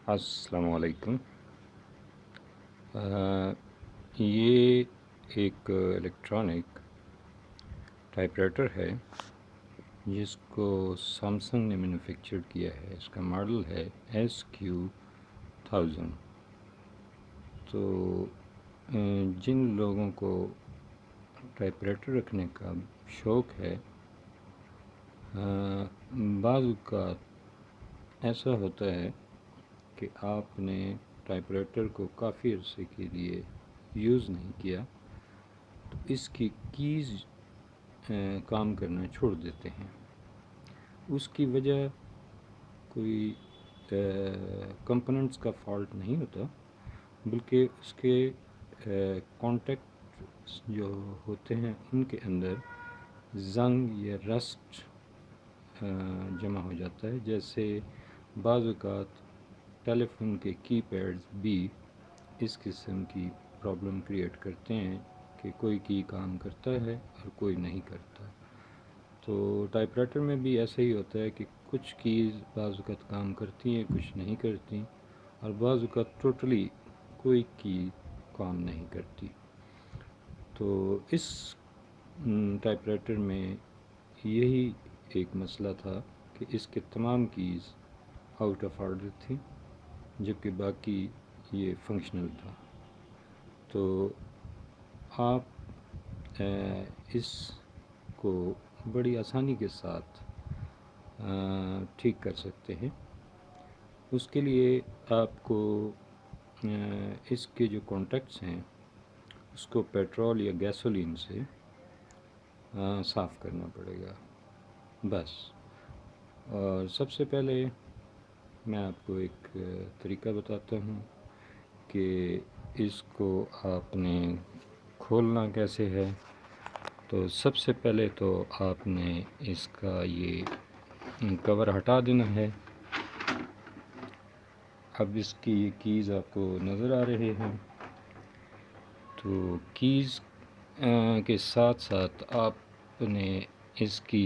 السلام علیکم۔ یہ ایک الیکٹرانک ٹائپ رائٹر ہے جس کو سامسنگ نے مینوفیکچر کیا ہے۔ اس کا ماڈل ہے SQ1000۔ تو جن لوگوں کو ٹائپ رائٹر رکھنے کا شوق ہے، بعض اوقات ایسا ہوتا ہے کہ آپ نے ٹائپ رائٹر کو کافی عرصے کے لیے یوز نہیں کیا، تو اس کی کیز کام کرنا چھوڑ دیتے ہیں۔ اس کی وجہ کوئی کمپوننٹس کا فالٹ نہیں ہوتا، بلکہ اس کے کانٹیکٹ جو ہوتے ہیں ان کے اندر زنگ یا رسٹ جمع ہو جاتا ہے۔ جیسے بعض اوقات ٹیلی فون کے کی پیڈز بھی اس قسم کی پرابلم کریٹ کرتے ہیں کہ کوئی کی کام کرتا ہے اور کوئی نہیں کرتا۔ تو ٹائپ رائٹر میں بھی ایسا ہی ہوتا ہے کہ کچھ کیز بعض اوقات کام کرتی ہیں، کچھ نہیں کرتی، اور بعض اوقات ٹوٹلی کوئی کی کام نہیں کرتی۔ تو اس ٹائپ رائٹر میں یہی ایک مسئلہ تھا کہ اس کے تمام کیز آؤٹ آف آرڈر تھی، جبکہ باقی یہ فنکشنل تھا۔ تو آپ اس کو بڑی آسانی کے ساتھ ٹھیک کر سکتے ہیں۔ اس کے لیے آپ کو اس کے جو کانٹیکٹس ہیں اس کو پیٹرول یا گیسولین سے صاف کرنا پڑے گا بس۔ اور سب سے پہلے میں آپ کو ایک طریقہ بتاتا ہوں کہ اس کو آپ نے کھولنا کیسے ہے۔ تو سب سے پہلے تو آپ نے اس کا یہ کور ہٹا دینا ہے۔ اب اس کی یہ کیز آپ کو نظر آ رہے ہیں، تو کیز کے ساتھ ساتھ آپ نے اس کی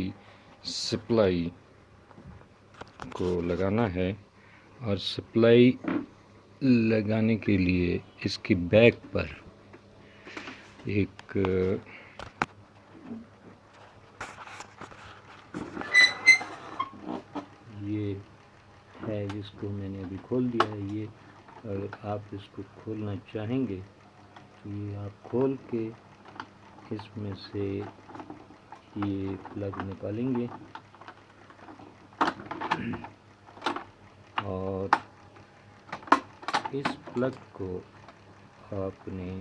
سپلائی کو لگانا ہے، اور سپلائی لگانے کے لیے اس کی بیک پر ایک یہ ہے جس کو میں نے ابھی کھول دیا ہے۔ یہ اگر آپ اس کو کھولنا چاہیں گے تو یہ آپ کھول کے اس میں سے یہ پلگ نکالیں گے، اور اس پلگ کو آپ نے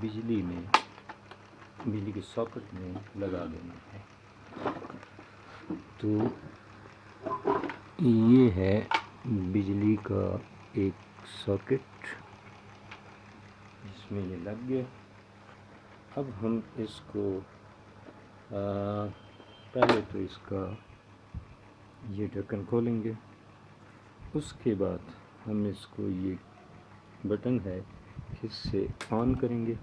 بجلی کے ساکٹ میں لگا دینا ہے۔ تو یہ ہے بجلی کا ایک ساکٹ جس میں یہ لگ گیا۔ اب ہم اس کو پہلے تو اس کا یہ ڈھکن کھولیں گے، اس کے بعد ہم اس کو یہ بٹن ہے اس سے آن کریں گے۔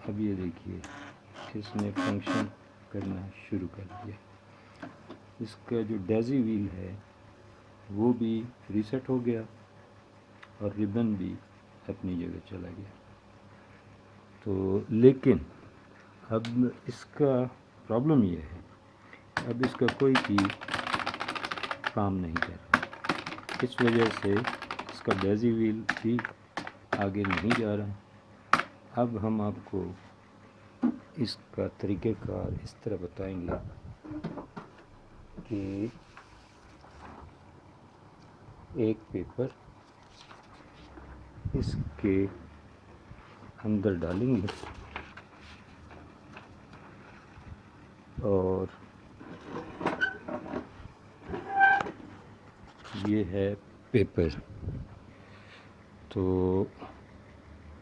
اب یہ دیکھیے اس نے فنکشن کرنا شروع کر دیا۔ اس کا جو ڈیزی ویل ہے وہ بھی ریسیٹ ہو گیا، اور ریبن بھی اپنی جگہ چلا گیا۔ تو لیکن اب اس کا پرابلم یہ ہے، اب اس کا کوئی کی کام نہیں کر رہا۔ اس وجہ سے اس کا ڈیزی ویل بھی آگے نہیں جا رہا۔ اب ہم آپ کو اس کا طریقہ کار اس طرح بتائیں گے کہ ایک پیپر اس کے اندر ڈالیں گے، اور یہ ہے پیپر۔ تو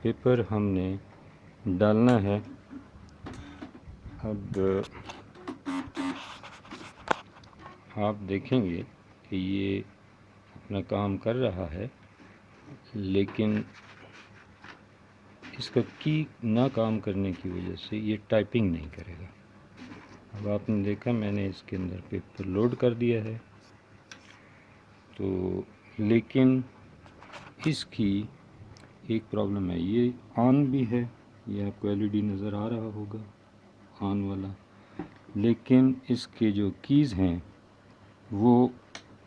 پیپر ہم نے ڈالنا ہے۔ اب آپ دیکھیں گے کہ یہ اپنا کام کر رہا ہے، لیکن اس کا کی نہ کام کرنے کی وجہ سے یہ ٹائپنگ نہیں کرے گا۔ اب آپ نے دیکھا میں نے اس کے اندر پیپر لوڈ کر دیا ہے، تو لیکن اس کی ایک پرابلم ہے، یہ آن بھی ہے، یہ آپ کو LED نظر آ رہا ہوگا آن والا، لیکن اس کے جو کیز ہیں وہ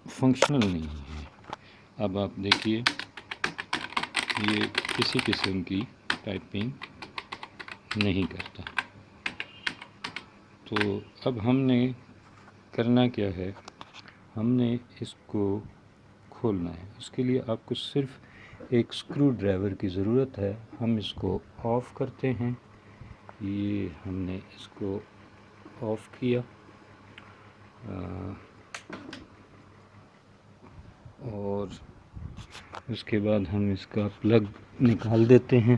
فنکشنل نہیں ہیں۔ اب آپ دیکھیے یہ کسی قسم کی ٹائپنگ نہیں کرتا۔ تو اب ہم نے کرنا کیا ہے، ہم نے اس کو کھولنا ہے۔ اس کے لیے آپ کو صرف ایک اسکرو ڈرائیور کی ضرورت ہے۔ ہم اس کو آف کرتے ہیں، یہ ہم نے اس کو آف کیا اور اس کے بعد ہم اس کا پلگ نکال دیتے ہیں۔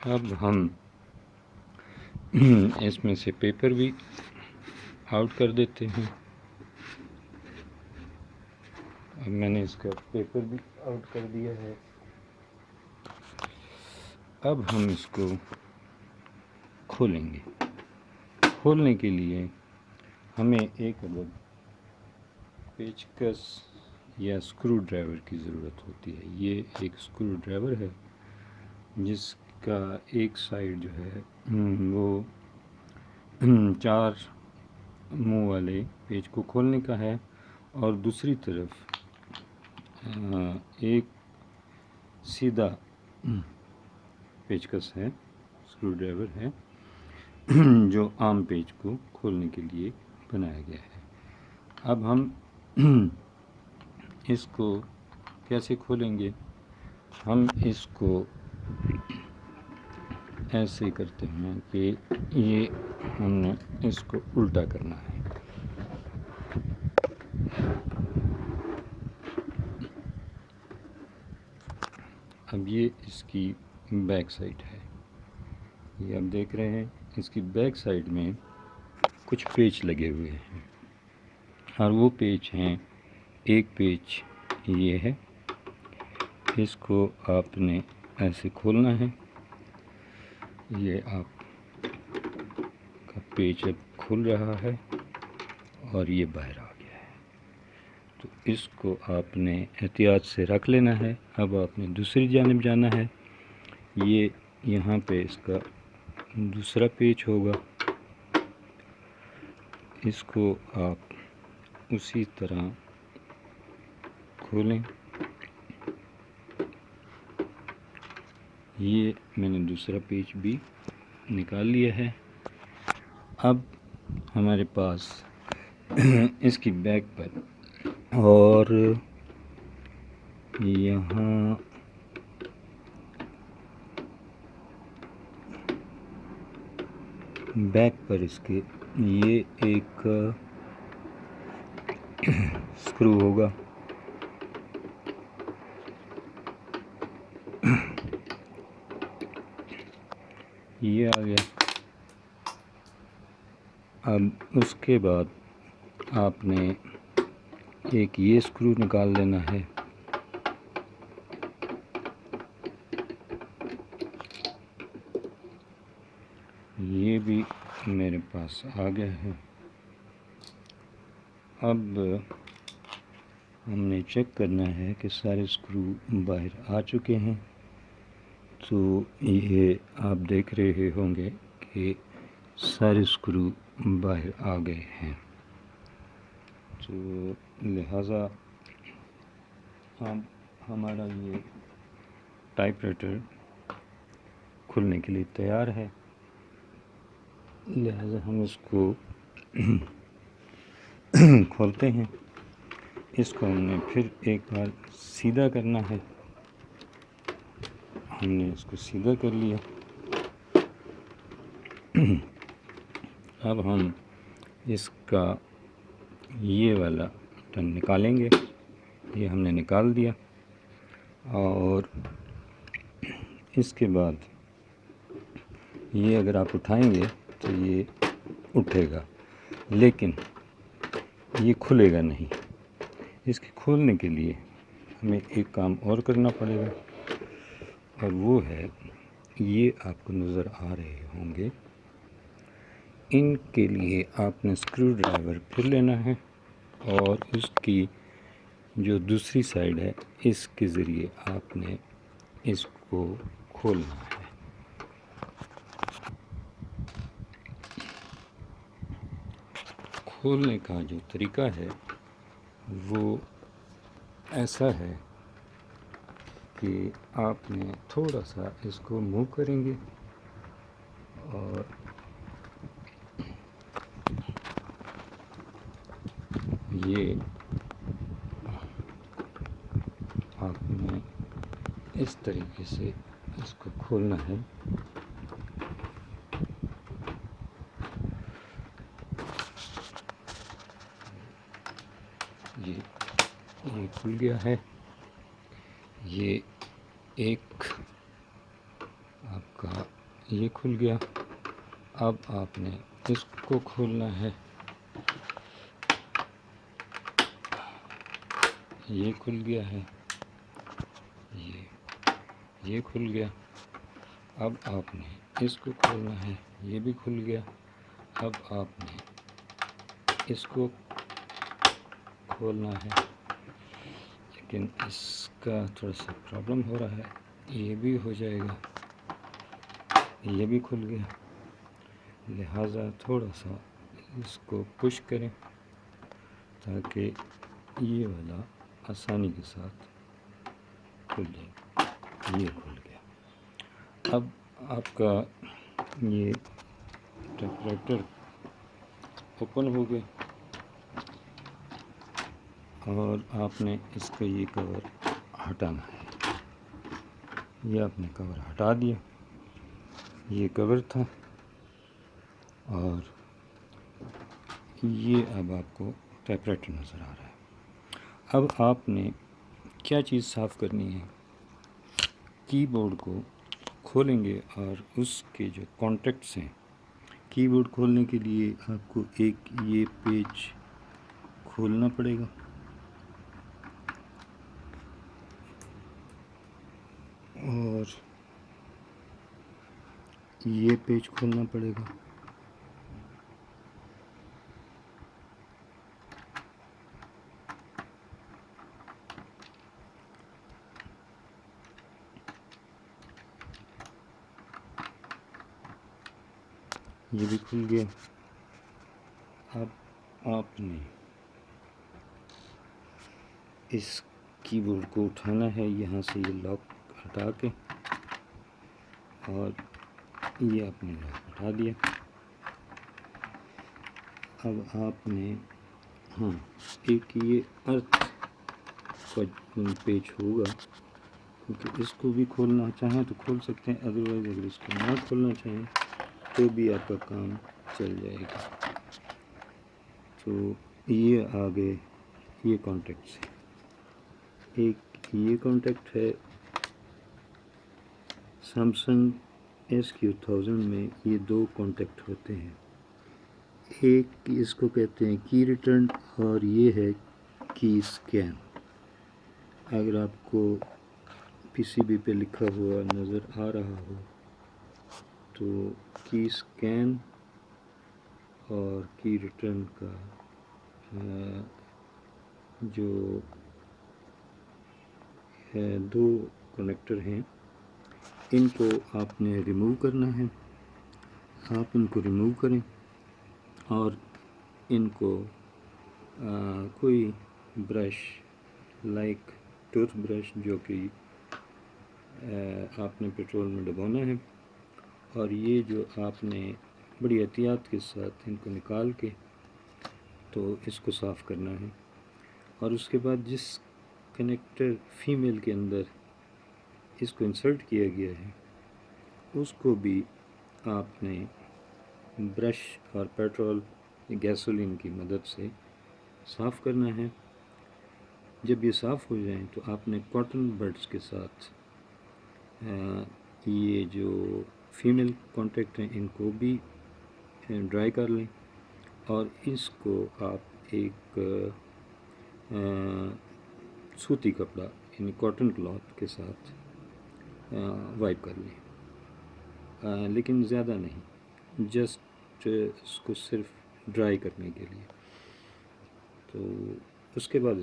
اب ہم اس میں سے پیپر بھی آؤٹ کر دیتے ہیں۔ اب میں نے اس کا پیپر بھی آؤٹ کر دیا ہے۔ اب ہم اس کو کھولیں گے۔ کھولنے کے لیے ہمیں ایک عدد پیچکس یا اسکرو ڈرائیور کی ضرورت ہوتی ہے۔ یہ ایک اسکرو ڈرائیور ہے جس کا ایک سائڈ جو ہے وہ 4 منہ والے پیچ کو کھولنے کا ہے، اور دوسری طرف ایک سیدھا پیچکس ہے، اسکرو ڈرائیور ہے جو عام پیچ کو کھولنے کے لیے بنایا گیا ہے۔ اب ہم اس کو کیسے کھولیں گے؟ ہم اس کو ایسے کرتے ہیں کہ یہ ہم نے اس کو الٹا کرنا ہے۔ اب یہ اس کی بیک سائڈ ہے، یہ آپ دیکھ رہے ہیں اس کی بیک سائڈ میں کچھ پیچ لگے ہوئے ہیں، اور وہ پیچ ہیں، ایک پیچ یہ ہے، اس کو آپ نے ایسے کھولنا ہے۔ یہ آپ کا پیچ اب کھل رہا ہے اور یہ باہر آ گیا ہے، تو اس کو آپ نے احتیاط سے رکھ لینا ہے۔ اب آپ نے دوسری جانب جانا ہے، یہ یہاں پہ اس کا دوسرا پیچ ہوگا، اس کو آپ اسی طرح کھولیں۔ یہ میں نے دوسرا پیچ بھی نکال لیا ہے۔ اب ہمارے پاس اس کی بیک پر اور یہاں بیک پر اس کے یہ ایک اسکرو ہوگا، یہ آ گیا۔ اب اس کے بعد آپ نے ایک یہ اسکرو نکال لینا ہے، یہ بھی میرے پاس آ گیا ہے۔ اب ہم نے چیک کرنا ہے کہ سارے اسکرو باہر آ چکے ہیں، تو یہ آپ دیکھ رہے ہوں گے کہ سارے اسکرو باہر آ گئے ہیں، تو لہٰذا ہمارا یہ ٹائپ رائٹر کھلنے کے لیے تیار ہے۔ لہٰذا ہم اس کو کھولتے ہیں۔ اس کو ہم نے پھر ایک بار سیدھا کرنا ہے، ہم نے اس کو سیدھا کر لیا۔ اب ہم اس کا یہ والا بٹن نکالیں گے، یہ ہم نے نکال دیا، اور اس کے بعد یہ اگر آپ اٹھائیں گے تو یہ اٹھے گا، لیکن یہ کھلے گا نہیں۔ اس کے کھولنے کے لیے ہمیں ایک کام اور کرنا پڑے گا، اور وہ ہے یہ آپ کو نظر آ رہے ہوں گے، ان کے لیے آپ نے اسکرو ڈرائیور پھر لینا ہے، اور اس کی جو دوسری سائڈ ہے اس کے ذریعے آپ نے اس کو کھولنا ہے۔ کھولنے کا جو طریقہ ہے وہ ایسا ہے کہ آپ نے تھوڑا سا اس کو موو کریں گے اور یہ آپ نے اس طریقے سے اس کو کھولنا ہے۔ یہ کھل گیا ہے، یہ ایک آپ کا یہ کھل گیا۔ اب آپ نے اس کو کھولنا ہے، یہ کھل گیا ہے، یہ کھل گیا۔ اب آپ نے اس کو کھولنا ہے، یہ بھی کھل گیا۔ اب آپ نے اس کو کھولنا ہے، لیکن اس کا تھوڑا سا پرابلم ہو رہا ہے۔ یہ بھی ہو جائے گا، یہ بھی کھل گیا۔ لہٰذا تھوڑا سا اس کو پش کریں تاکہ یہ والا آسانی کے ساتھ کھل جائے۔ یہ کھل گیا۔ اب آپ کا یہ ٹیپ رائٹر اوپن ہو گیا اور آپ نے اس کا یہ کور ہٹانا ہے۔ یہ آپ نے کور ہٹا دیا، یہ کور تھا، اور یہ اب آپ کو ٹیپ رائٹر نظر آ رہا ہے۔ اب آپ نے کیا چیز صاف کرنی ہے؟ کی بورڈ کو کھولیں گے اور اس کے جو کانٹیکٹس ہیں، کی بورڈ کھولنے کے لیے آپ کو ایک یہ پیج کھولنا پڑے گا، اور یہ پیج کھولنا پڑے گا، یہ بھی کھل گیا۔ اب آپ نے اس کی بورڈ کو اٹھانا ہے، یہاں سے یہ لاک ہٹا کے، اور یہ آپ نے لاک ہٹا دیا۔ اب آپ نے ایک یہ ارتھ کا پیج ہوگا، کیونکہ اس کو بھی کھولنا چاہیں تو کھول سکتے ہیں، ادروائز اگر اس کو نہ کھولنا چاہیں تو بھی آپ کا کام چل جائے گا۔ تو یہ آگے یہ کانٹیکٹس ہے، ایک یہ کانٹیکٹ ہے سیمسنگ SQ1000 میں، یہ دو کانٹیکٹ ہوتے ہیں، ایک اس کو کہتے ہیں کی ریٹرن، اور یہ ہے کی اسکین۔ اگر آپ کو پی سی بی پہ لکھا ہوا نظر آ رہا ہو تو کی اسکین اور کی ریٹرن کا جو دو کنیکٹر ہیں، ان کو آپ نے ریموو کرنا ہے۔ آپ ان کو ریموو کریں اور ان کو کوئی برش لائک ٹوتھ برش جو کہ آپ نے پیٹرول میں ڈبونا ہے، اور یہ جو آپ نے بڑی احتیاط کے ساتھ ان کو نکال کے تو اس کو صاف کرنا ہے، اور اس کے بعد جس کنیکٹر فیمیل کے اندر اس کو انسرٹ کیا گیا ہے اس کو بھی آپ نے برش اور پیٹرول گیسولین کی مدد سے صاف کرنا ہے۔ جب یہ صاف ہو جائیں تو آپ نے کاٹن بڈس کے ساتھ یہ جو فیمیل کانٹیکٹ ہیں ان کو بھی ڈرائی کر لیں، اور اس کو آپ ایک سوتی کپڑا یعنی کاٹن کلاتھ کے ساتھ وائپ کر لیں، لیکن زیادہ نہیں، جسٹ اس کو صرف ڈرائی کرنے کے لیے۔ تو اس کے بعد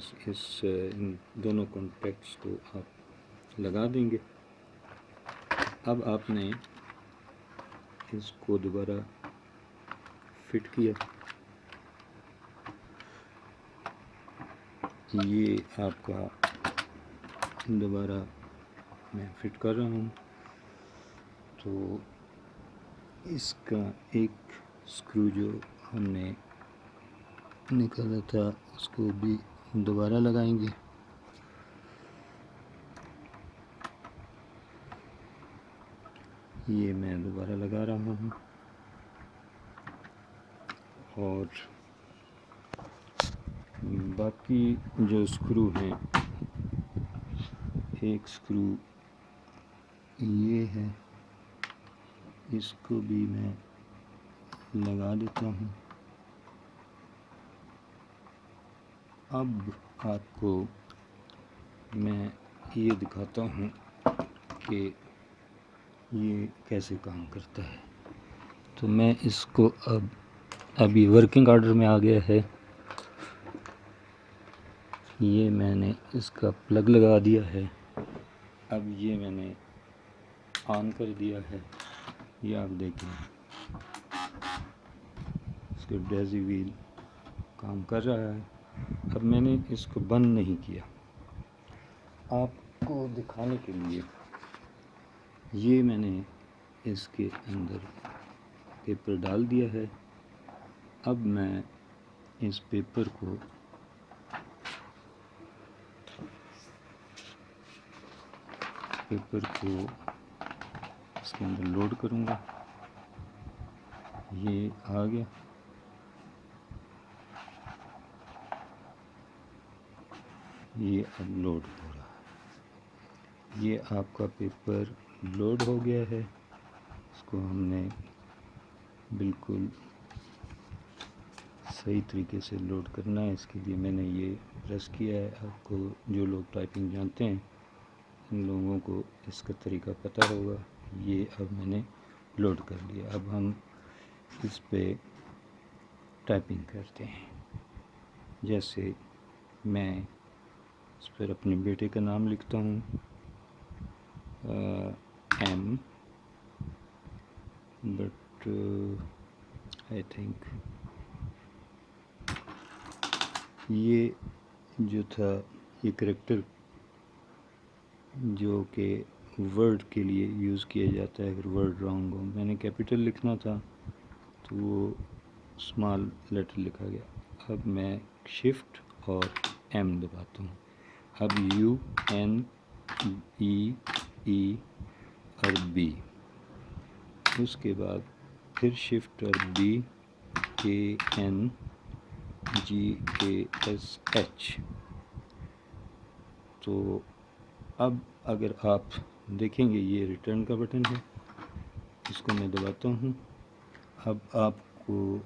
ان دونوں کانٹیکٹس کو آپ لگا دیں گے۔ اب آپ نے اس کو دوبارہ فٹ کیا، یہ آپ کا دوبارہ میں فٹ کر رہا ہوں۔ تو اس کا ایک سکرو جو ہم نے نکالا تھا اس کو بھی دوبارہ لگائیں گے۔ یہ میں دوبارہ لگا رہا ہوں، اور باقی جو سکرو ہیں، ایک سکرو یہ ہے، اس کو بھی میں لگا دیتا ہوں۔ اب آپ کو میں یہ دکھاتا ہوں کہ یہ کیسے کام کرتا ہے۔ تو میں اس کو ابھی ورکنگ آرڈر میں آ گیا ہے۔ یہ میں نے اس کا پلگ لگا دیا ہے، اب یہ میں نے آن کر دیا ہے۔ یہ آپ دیکھیں اس کا ڈیزی ویل کام کر رہا ہے۔ اب میں نے اس کو بند نہیں کیا، آپ کو دکھانے کے لیے یہ میں نے اس کے اندر پیپر ڈال دیا ہے۔ اب میں اس پیپر کو اس کے اندر لوڈ کروں گا۔ یہ آ گیا، یہ اب لوڈ ہو رہا ہے۔ یہ آپ کا پیپر لوڈ ہو گیا ہے۔ اس کو ہم نے بالکل صحیح طریقے سے لوڈ کرنا ہے، اس کے لیے میں نے یہ پریس کیا ہے۔ آپ کو جو لوگ ٹائپنگ جانتے ہیں ان لوگوں کو اس کا طریقہ پتہ ہوگا۔ یہ اب میں نے لوڈ کر لیا۔ اب ہم اس پہ ٹائپنگ کرتے ہیں۔ جیسے میں اس پر اپنے بیٹے کا نام لکھتا ہوں، ایم، بٹ آئی تھنک یہ جو تھا یہ کریکٹر جو کہ ورڈ کے لیے یوز کیا جاتا ہے اگر ورڈ رانگ ہو، میں نے کیپٹل لکھنا تھا تو وہ اسمال لیٹر لکھا گیا۔ اب میں شفٹ اور ایم دباتا ہوں۔ اب یو، این، ای اور بی، اس کے بعد پھر شفٹ اور B, A N, G A S H. تو اب اگر آپ دیکھیں گے یہ ریٹرن کا بٹن ہے، اس کو میں دباتا ہوں۔ اب آپ کو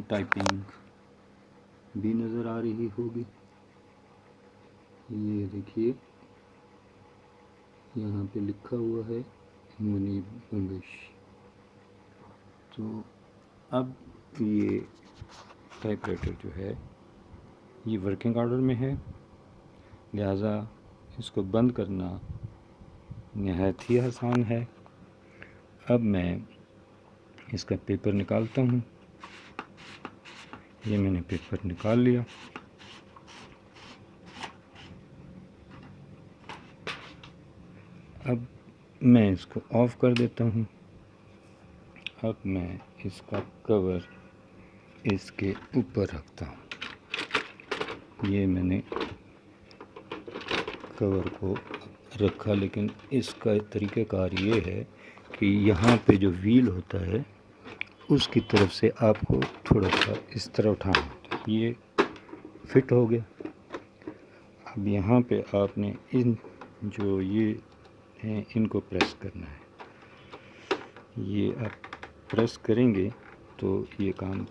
ٹائپنگ بھی نظر آ رہی ہوگی۔ یہ دیکھیے یہاں پہ لکھا ہوا ہے منیب بنگش۔ تو اب یہ ٹائپ رائٹر جو ہے یہ ورکنگ آرڈر میں ہے، لہٰذا اس کو بند کرنا نہایت ہی آسان ہے۔ اب میں اس کا پیپر نکالتا ہوں۔ یہ میں نے پیپر نکال لیا۔ اب میں اس کو آف کر دیتا ہوں۔ اب میں اس کا کور اس کے اوپر رکھتا ہوں۔ یہ میں نے کور کو رکھا، لیکن اس کا طریقہ کار یہ ہے کہ یہاں پہ جو ویل ہوتا ہے اس کی طرف سے آپ کو تھوڑا سا اس طرح اٹھانا ہوتا ہے۔ یہ فٹ ہو گیا۔ اب یہاں پہ آپ نے جو یہ ہیں ان کو پریس کرنا ہے۔ یہ آپ پریس کریں گے تو یہ کام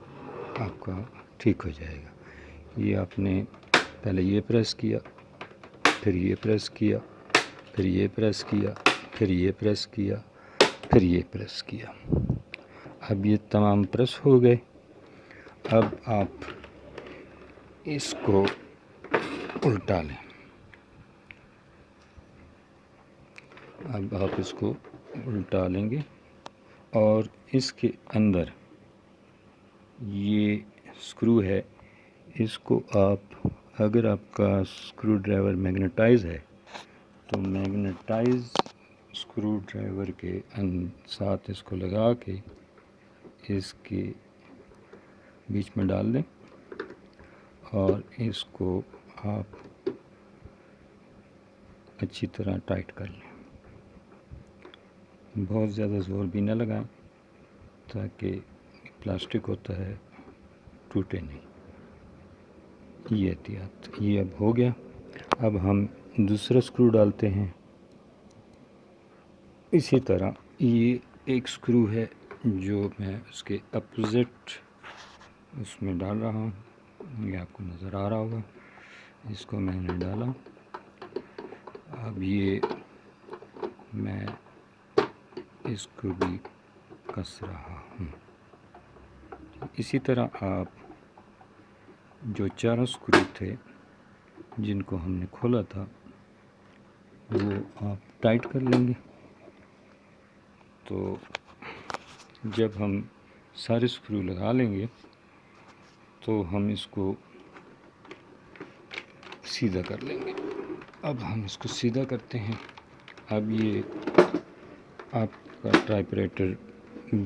آپ کا ٹھیک ہو جائے گا۔ یہ آپ نے پہلے یہ پریس کیا، پھر یہ پریس کیا، پھر یہ پریس کیا، پھر یہ پریس کیا، پھر یہ پریس کیا۔ اب یہ تمام پریس ہو گئے۔ اب آپ اس کو الٹا لیں. اب آپ اس کو الٹا لیں گے اور اس کے اندر یہ اسکرو ہے. اس کو آپ اگر آپ کا اسکرو ڈرائیور میگنیٹائز ہے تو میگنیٹائز اسکرو ڈرائیور کے ساتھ اس کو لگا کے اس کے بیچ میں ڈال دیں اور اس کو آپ اچھی طرح ٹائٹ کر لیں. بہت زیادہ زور بھی نہ لگائیں تاکہ پلاسٹک ہوتا ہے ٹوٹے نہیں. یہ احتیاط. یہ اب ہو گیا. اب ہم دوسرا اسکرو ڈالتے ہیں. اسی طرح یہ ایک اسکرو ہے جو میں اس کے اپوزٹ اس میں ڈال رہا ہوں. یہ آپ کو نظر آ رہا ہوگا. اس کو میں نے ڈالا. اب یہ میں اس کو بھی کس رہا ہوں. اسی طرح آپ جو چاروں اسکرو تھے جن کو ہم نے کھولا تھا وہ آپ ٹائٹ کر لیں گے. تو جب ہم سارے اسکرو لگا لیں گے تو ہم اس کو سیدھا کر لیں گے. اب ہم اس کو سیدھا کرتے ہیں. اب یہ آپ کا ٹائپرائٹر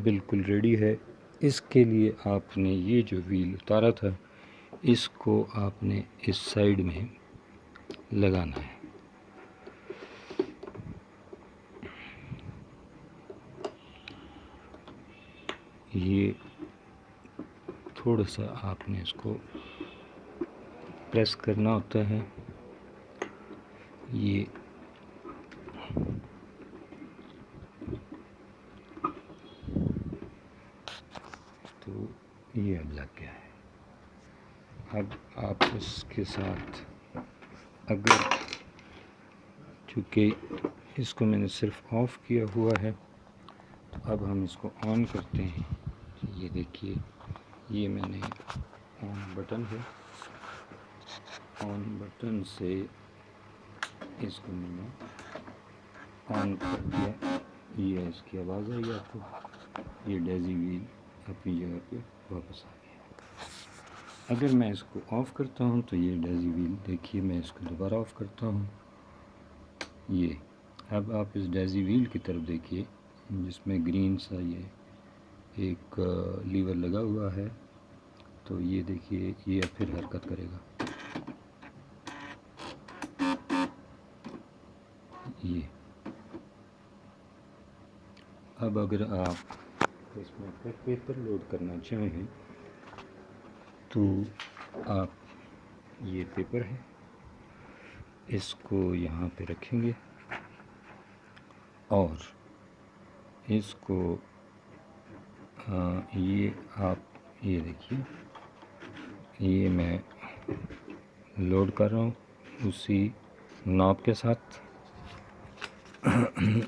بالکل ریڈی ہے. اس کے لیے آپ نے یہ جو ویل اتارا تھا اس کو آپ نے اس سائڈ میں لگانا ہے. یہ تھوڑا سا آپ نے اس کو پریس کرنا ہوتا ہے. یہ تو یہ اب لگ گیا ہے. اب آپ اس کے ساتھ اگر چونکہ اس کو میں نے صرف آف کیا ہوا ہے تو اب ہم اس کو آن کرتے ہیں. یہ دیکھیے یہ میں نے آن بٹن ہے. آن بٹن سے اس کو میں نے آن کر دیا. یہ اس کی آواز آئی آپ کو. یہ ڈیزی ویل اپنی جگہ پہ واپس آ گیا. اگر میں اس کو آف کرتا ہوں تو یہ ڈیزی ویل دیکھیے میں اس کو دوبارہ آف کرتا ہوں. یہ اب آپ اس ڈیزی ویل کی طرف دیکھیے جس میں گرین سا یہ ایک لیور لگا ہوا ہے. تو یہ دیکھیے یہ پھر حرکت کرے گا. یہ اب اگر آپ اس میں پیپر لوڈ کرنا چاہیں تو آپ یہ پیپر ہے اس کو یہاں پہ رکھیں گے اور اس کو یہ آپ یہ دیکھیے یہ میں لوڈ کر رہا ہوں اسی ناپ کے ساتھ.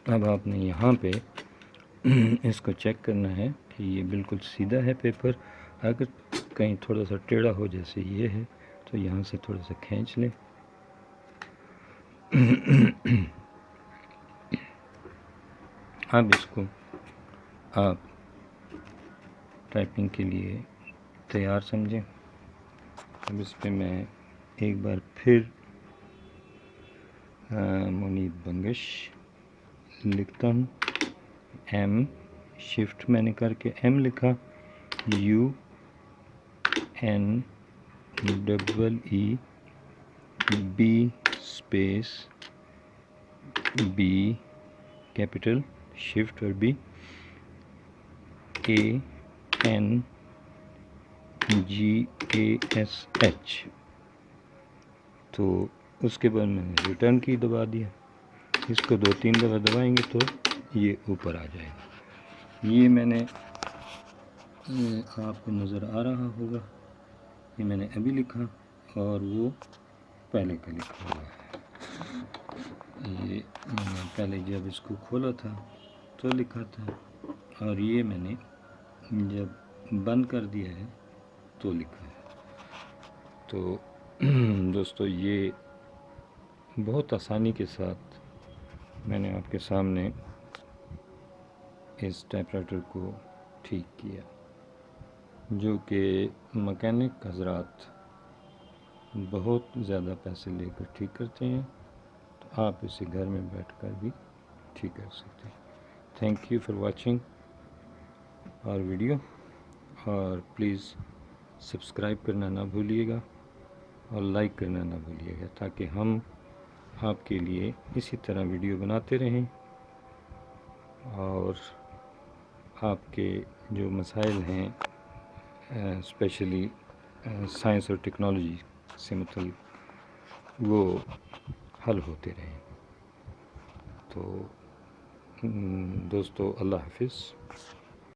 اب آپ نے یہاں پہ اس کو چیک کرنا ہے کہ یہ بالکل سیدھا ہے پیپر. اگر کہیں تھوڑا سا ٹیڑھا ہو جیسے یہ ہے تو یہاں سے تھوڑا سا کھینچ لیں. اب اس کو آپ ٹائپنگ کے لیے تیار سمجھیں. اب اس پہ میں ایک بار پھر منیب بنگش لکھتا ہوں. ایم شفٹ میں نے کر کے ایم لکھا. U N double E B space B capital shift اور B A N G A S H. تو اس کے بعد میں نے ریٹرن کی دبا دیا. اس کو 2-3 دفعہ دبائیں گے تو یہ اوپر آ جائے گا. یہ میں نے آپ کو نظر آ رہا ہوگا یہ میں نے ابھی لکھا اور وہ پہلے کا لکھا ہوا ہے. یہ میں نے پہلے جب اس کو کھولا تھا تو لکھا تھا اور یہ میں نے جب بند کر دیا ہے تو لکھا ہے. تو دوستو یہ بہت آسانی کے ساتھ میں نے آپ کے سامنے اس ٹائپ رائٹر کو ٹھیک کیا، جو کہ مکینک حضرات بہت زیادہ پیسے لے کر ٹھیک کرتے ہیں، تو آپ اسے گھر میں بیٹھ کر بھی ٹھیک کر سکتے ہیں۔ تھینک یو فار واچنگ اور ویڈیو، اور پلیز سبسکرائب کرنا نہ بھولیے گا اور لائک کرنا نہ بھولیے گا، تاکہ ہم آپ کے لیے اسی طرح ویڈیو بناتے رہیں اور آپ کے جو مسائل ہیں اسپیشلی سائنس اور ٹیکنالوجی سے متعلق وہ حل ہوتے رہیں۔ تو دوستو اللہ حافظ۔